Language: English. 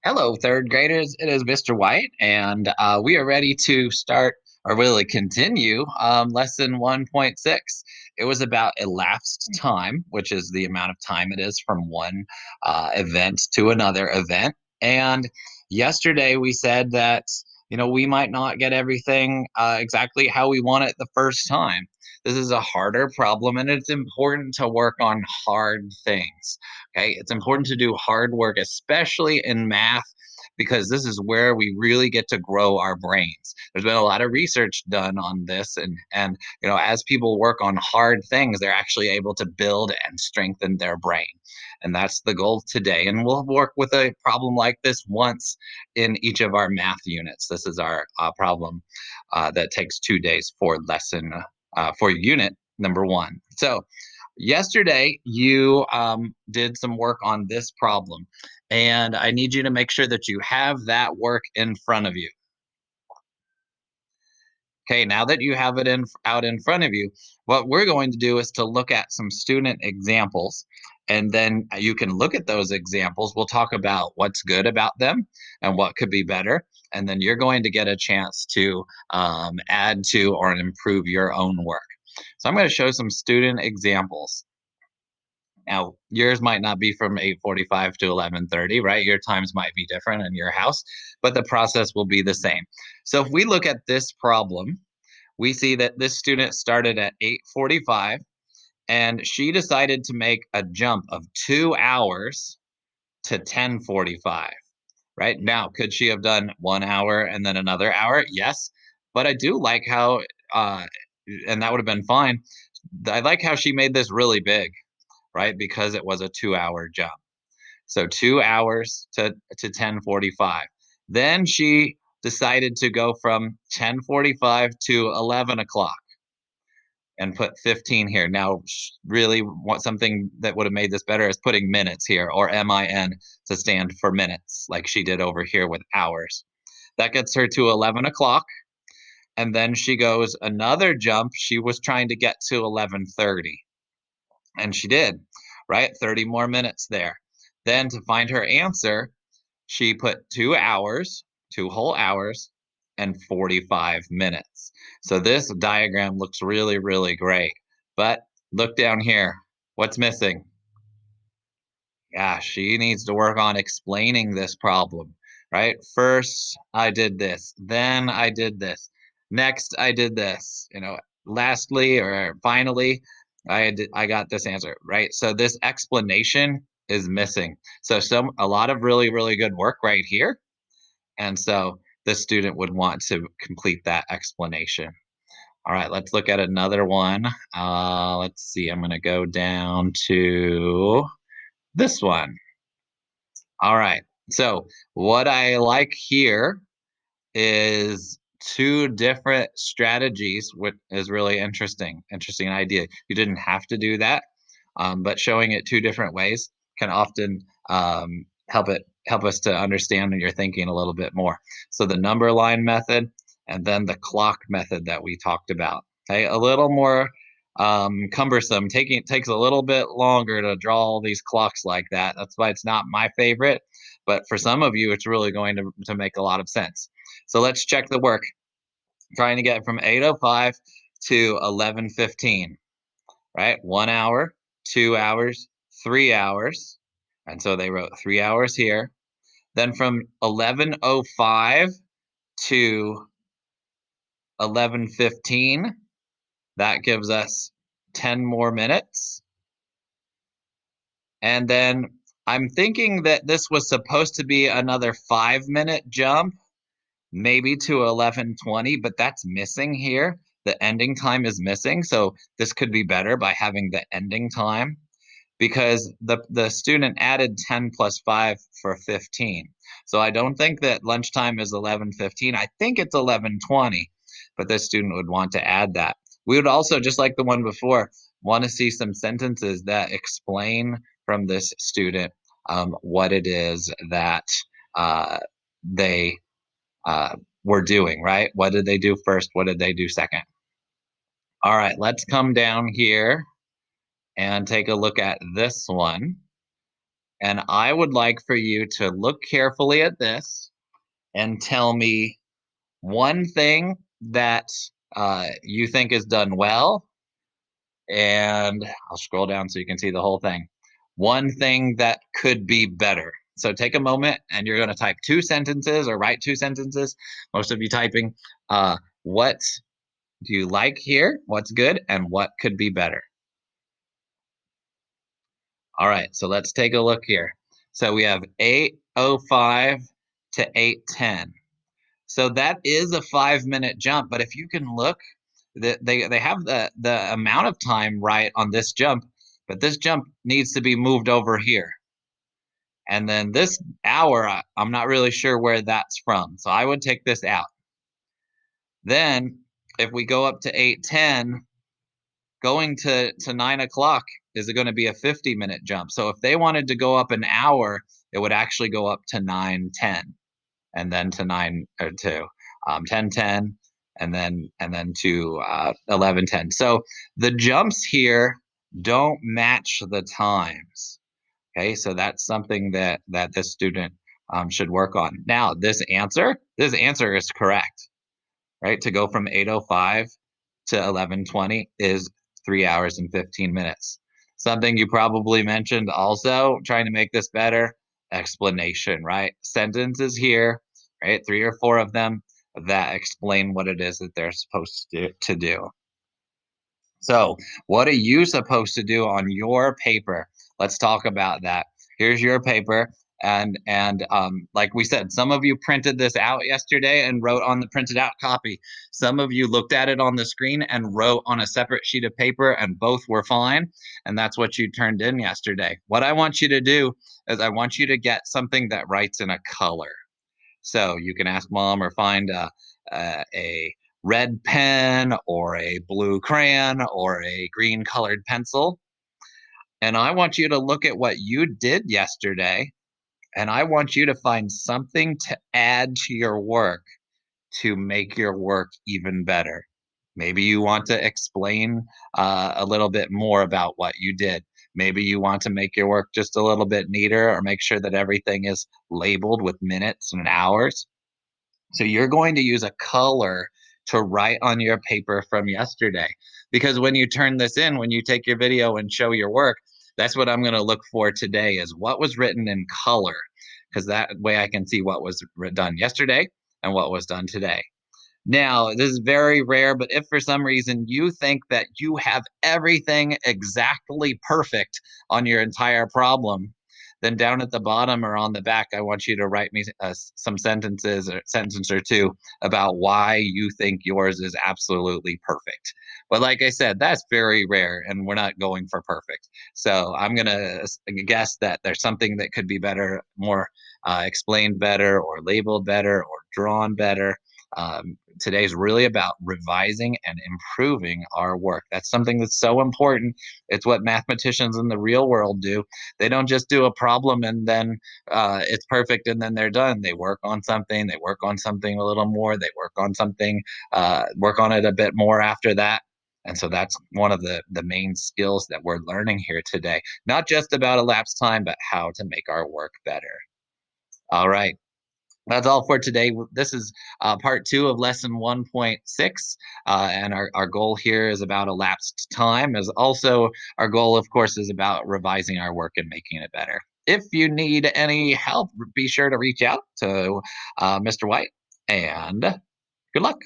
Hello, third graders. It is Mr. White, and we are ready to start or really continue lesson 1.6. It was about elapsed time, which is the amount of time it is from one event to another event. And yesterday we said that, we might not get everything exactly how we want it the first time. This is a harder problem, and it's important to work on hard things. Okay, it's important to do hard work, especially in math, because this is where we really get to grow our brains. There's been a lot of research done on this, and as people work on hard things, they're actually able to build and strengthen their brain. And that's the goal today. And we'll work with a problem like this once in each of our math units. This is our problem that takes 2 days for lesson for unit number 1. So yesterday you did some work on this problem, and I need you to make sure that you have that work in front of you. Okay, now that you have it out in front of you, what we're going to do is to look at some student examples, and then you can look at those examples. We'll talk about what's good about them and what could be better, and then you're going to get a chance to add to or improve your own work. So I'm going to show some student examples. Now, yours might not be from 8:45 to 11:30, right? Your times might be different in your house, but the process will be the same. So if we look at this problem, we see that this student started at 8:45 and she decided to make a jump of 2 hours to 10:45, right? Now, could she have done 1 hour and then another hour? Yes, but I do like how uh and that would have been fine. I like how she made this really big, right? Because it was a 2 hour jump. So 2 hours to 10:45. Then she decided to go from 10:45 to 11 o'clock and put 15 here. Now, really want something that would have made this better is putting minutes here, or MIN, to stand for minutes, like she did over here with hours. That gets her to 11 o'clock. And then she goes another jump. She was trying to get to 11:30. And she did, right? 30 more minutes there. Then to find her answer, she put 2 hours, 2 whole hours, and 45 minutes. So this diagram looks really, really great. But look down here. What's missing? Yeah, she needs to work on explaining this problem, right? First, I did this. Then I did this. Next, I did this. Lastly or finally, I got this answer, right? So this explanation is missing. So a lot of really, really good work right here. And so the student would want to complete that explanation. All right, let's look at another one. Let's see. I'm going to go down to this one. All right. So what I like here is two different strategies, which is really interesting. Interesting idea. You didn't have to do that, but showing it two different ways can often help us to understand when you're thinking a little bit more. So the number line method and then the clock method that we talked about. Okay, a little more cumbersome. Takes a little bit longer to draw all these clocks like that. That's why it's not my favorite, but for some of you, it's really going to make a lot of sense. So let's check the work. Trying to get from 8:05 to 11:15, right? 1 hour, 2 hours, 3 hours. And so they wrote 3 hours here. Then from 11:05 to 11:15, that gives us 10 more minutes. And then I'm thinking that this was supposed to be another 5-minute jump, maybe to 11:20, but that's missing here. The ending time is missing, so this could be better by having the ending time, because the student added 10 plus 5 for 15. So I don't think that lunchtime is 11:15. I think it's 11:20, but this student would want to add that. We would also, just like the one before, want to see some sentences that explain from this student what it is that they were doing, right? What did they do first? What did they do second? All right, let's come down here and take a look at this one. And I would like for you to look carefully at this and tell me one thing that you think is done well, and I'll scroll down so you can see the whole thing. One thing that could be better. So take a moment and you're going to type two sentences or write two sentences. Most of you typing. What do you like here? What's good? And what could be better? All right, so let's take a look here. So we have 8:05 to 8:10. So that is a 5-minute jump, but if you can look, they have the amount of time right on this jump, but this jump needs to be moved over here. And then this hour, I'm not really sure where that's from. So I would take this out. Then if we go up to 8:10, going to 9 o'clock is going to be a 50-minute jump. So if they wanted to go up an hour, it would actually go up to 9:10. And then to 9 or to 10:10, and then to 11:10. So the jumps here don't match the times. Okay, so that's something that this student should work on. Now, this answer is correct, right? To go from 8:05 to 11:20 is 3 hours and 15 minutes. Something you probably mentioned also, trying to make this better, explanation, right? Sentences here, right? Three or four of them that explain what it is that they're supposed to do. So, what are you supposed to do on your paper? Let's talk about that. Here's your paper, and like we said, some of you printed this out yesterday and wrote on the printed out copy. Some of you looked at it on the screen and wrote on a separate sheet of paper, and both were fine. And that's what you turned in yesterday. What I want you to do is I want you to get something that writes in a color. So you can ask mom or find a red pen or a blue crayon or a green colored pencil. And I want you to look at what you did yesterday. And I want you to find something to add to your work to make your work even better. Maybe you want to explain a little bit more about what you did. Maybe you want to make your work just a little bit neater or make sure that everything is labeled with minutes and hours. So you're going to use a color to write on your paper from yesterday. Because when you turn this in, when you take your video and show your work, that's what I'm going to look for today is what was written in color. Because that way I can see what was done yesterday and what was done today. Now, this is very rare, but if for some reason you think that you have everything exactly perfect on your entire problem, then down at the bottom or on the back, I want you to write me some sentences or sentence or two about why you think yours is absolutely perfect. But like I said, that's very rare, and we're not going for perfect. So I'm gonna guess that there's something that could be better, more explained better, or labeled better, or drawn better. Today's really about revising and improving our work. That's something that's so important. It's what mathematicians in the real world do. They don't just do a problem and then it's perfect and then they're done. They work on something, they work on something a little more, they work on something, work on it a bit more after that. And so that's one of the main skills that we're learning here today. Not just about elapsed time, but how to make our work better. All right. That's all for today. This is part two of lesson 1.6. And our goal here is about elapsed time. As also, our goal, of course, is about revising our work and making it better. If you need any help, be sure to reach out to Mr. White. And good luck.